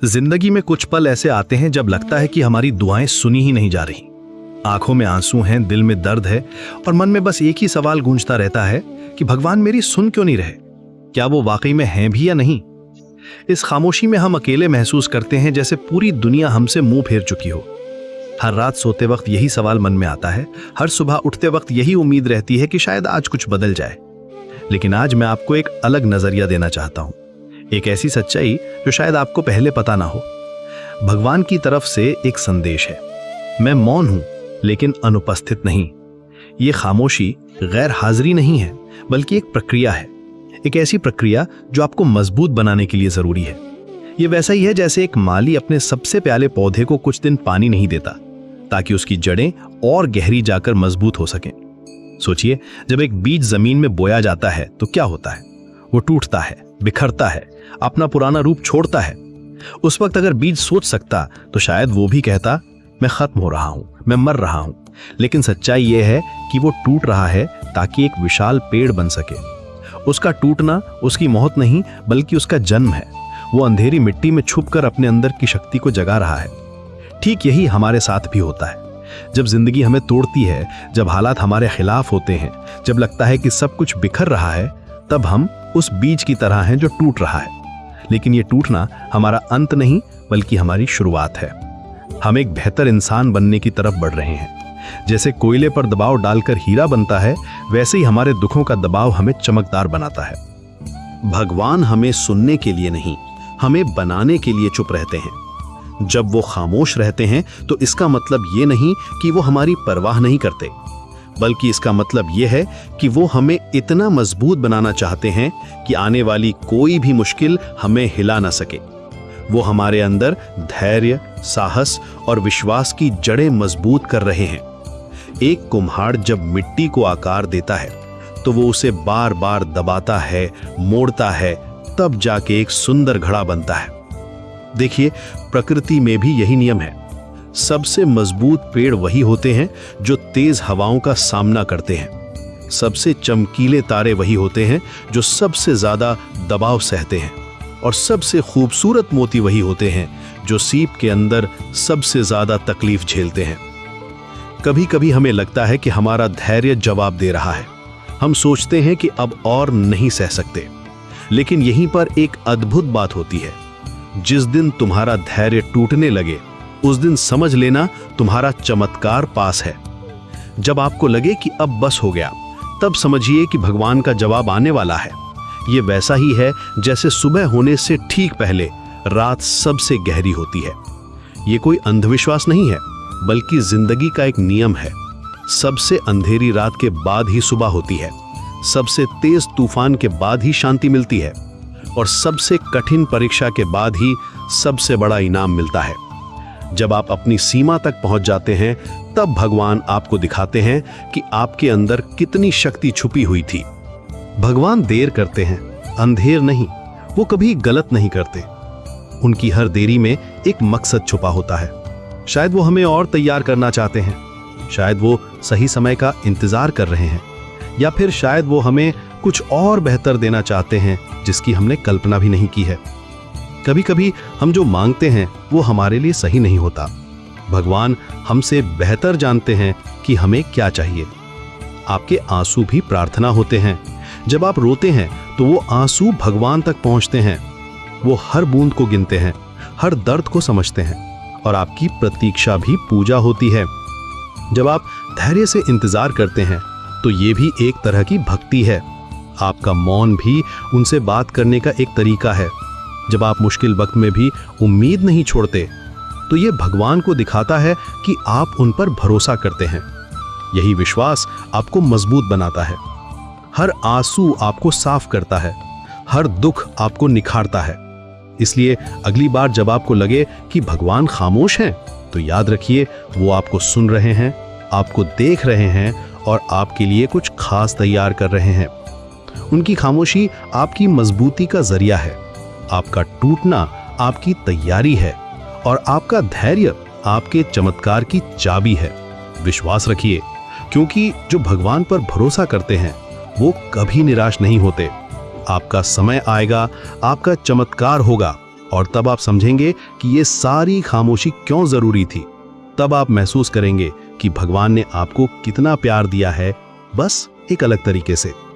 जिंदगी में कुछ पल ऐसे आते हैं जब लगता है कि हमारी दुआएं सुनी ही नहीं जा रही। आंखों में आंसू हैं, दिल में दर्द है और मन में बस एक ही सवाल गूंजता रहता है कि भगवान मेरी सुन क्यों नहीं रहे? क्या वो वाकई में हैं भी या नहीं? इस खामोशी में हम अकेले महसूस करते हैं, जैसे पूरी दुनिया हमसे मुंह फेर चुकी हो। हर रात सोते वक्त यही सवाल मन में आता है, हर सुबह उठते वक्त यही उम्मीद रहती है कि शायद आज कुछ बदल जाए। लेकिन आज मैं आपको एक अलग नजरिया देना चाहता हूं, एक ऐसी सच्चाई जो शायद आपको पहले पता ना हो। भगवान की तरफ से एक संदेश है, मैं मौन हूं लेकिन अनुपस्थित नहीं। ये खामोशी गैर हाजिरी नहीं है, बल्कि एक प्रक्रिया है, एक ऐसी प्रक्रिया जो आपको मजबूत बनाने के लिए जरूरी है। ये वैसा ही है जैसे एक माली अपने सबसे प्यारे पौधे को कुछ दिन पानी नहीं देता ताकि उसकी जड़ें और गहरी जाकर मजबूत हो सकें। सोचिए, जब एक बीज जमीन में बोया जाता है तो क्या होता है? वो टूटता है, बिखरता है, अपना पुराना रूप छोड़ता है। उस वक्त अगर बीज सोच सकता तो शायद वो भी कहता, मैं खत्म हो रहा हूं, मैं मर रहा हूं। लेकिन सच्चाई यह है कि वो टूट रहा है ताकि एक विशाल पेड़ बन सके। उसका टूटना उसकी मौत नहीं, बल्कि उसका जन्म है। वो अंधेरी मिट्टी में छुपकर अपने अंदर की शक्ति को जगा रहा है। ठीक यही हमारे साथ भी होता है। जब जिंदगी हमें तोड़ती है, जब हालात हमारे खिलाफ होते हैं, जब लगता है कि सब कुछ बिखर रहा है, तब हम उस बीज की तरह हैं जो टूट रहा है। लेकिन ये टूटना हमारा अंत नहीं, बल्कि हमारी शुरुआत है। हम एक बेहतर इंसान बनने की तरफ बढ़ रहे हैं। जैसे कोयले पर दबाव डालकर हीरा बनता है, वैसे ही हमारे दुखों का दबाव हमें चमकदार बनाता है। भगवान हमें सुनने के लिए नहीं, हमें बनाने के लिए चुप रहते हैं। जब वो खामोश रहते हैं तो इसका मतलब ये नहीं कि वो हमारी परवाह नहीं करते, बल्कि इसका मतलब यह है कि वो हमें इतना मजबूत बनाना चाहते हैं कि आने वाली कोई भी मुश्किल हमें हिला ना सके। वो हमारे अंदर धैर्य, साहस और विश्वास की जड़ें मजबूत कर रहे हैं। एक कुम्हार जब मिट्टी को आकार देता है तो वो उसे बार बार दबाता है, मोड़ता है, तब जाके एक सुंदर घड़ा बनता है। देखिए, प्रकृति में भी यही नियम है। सबसे मजबूत पेड़ वही होते हैं जो तेज हवाओं का सामना करते हैं। सबसे चमकीले तारे वही होते हैं जो सबसे ज्यादा दबाव सहते हैं। और सबसे खूबसूरत मोती वही होते हैं जो सीप के अंदर सबसे ज्यादा तकलीफ झेलते हैं। कभी कभी हमें लगता है कि हमारा धैर्य जवाब दे रहा है। हम सोचते हैं कि अब और नहीं सह सकते। लेकिन यहीं पर एक अद्भुत बात होती है। जिस दिन तुम्हारा धैर्य टूटने लगे, उस दिन समझ लेना तुम्हारा चमत्कार पास है। जब आपको लगे कि अब बस हो गया, तब समझिए कि भगवान का जवाब आने वाला है। ये वैसा ही है जैसे सुबह होने से ठीक पहले रात सबसे गहरी होती है। ये कोई अंधविश्वास नहीं है, बल्कि जिंदगी का एक नियम है। सबसे अंधेरी रात के बाद ही सुबह होती है, सबसे तेज तूफान के बाद ही शांति मिलती है, और सबसे कठिन परीक्षा के बाद ही सबसे बड़ा इनाम मिलता है। जब आप अपनी सीमा तक पहुंच जाते हैं, तब भगवान आपको दिखाते हैं कि आपके अंदर कितनी शक्ति छुपी हुई थी। भगवान देर करते हैं, अंधेर नहीं। वो कभी गलत नहीं करते। उनकी हर देरी में एक मकसद छुपा होता है। शायद वो हमें और तैयार करना चाहते हैं, शायद वो सही समय का इंतजार कर रहे हैं, या फिर शायद वो हमें कुछ और बेहतर देना चाहते हैं जिसकी हमने कल्पना भी नहीं की है। कभी कभी हम जो मांगते हैं वो हमारे लिए सही नहीं होता। भगवान हमसे बेहतर जानते हैं कि हमें क्या चाहिए। आपके आंसू भी प्रार्थना होते हैं। जब आप रोते हैं तो वो आंसू भगवान तक पहुंचते हैं। वो हर बूंद को गिनते हैं, हर दर्द को समझते हैं, और आपकी प्रतीक्षा भी पूजा होती है। जब आप धैर्य से इंतजार करते हैं तो ये भी एक तरह की भक्ति है। आपका मौन भी उनसे बात करने का एक तरीका है। जब आप मुश्किल वक्त में भी उम्मीद नहीं छोड़ते, तो ये भगवान को दिखाता है कि आप उन पर भरोसा करते हैं। यही विश्वास आपको मजबूत बनाता है। हर आंसू आपको साफ करता है, हर दुख आपको निखारता है। इसलिए अगली बार जब आपको लगे कि भगवान खामोश हैं, तो याद रखिए, वो आपको सुन रहे हैं, आपको देख रहे हैं और आपके लिए कुछ खास तैयार कर रहे हैं। उनकी खामोशी आपकी मजबूती का जरिया है, आपका टूटना आपकी तैयारी है, और आपका धैर्य आपके चमत्कार की चाबी है। विश्वास रखिए, क्योंकि जो भगवान पर भरोसा करते हैं वो कभी निराश नहीं होते। आपका समय आएगा, आपका चमत्कार होगा, और तब आप समझेंगे कि ये सारी खामोशी क्यों जरूरी थी। तब आप महसूस करेंगे कि भगवान ने आपको कितना प्यार दिया है, बस एक अलग तरीके से।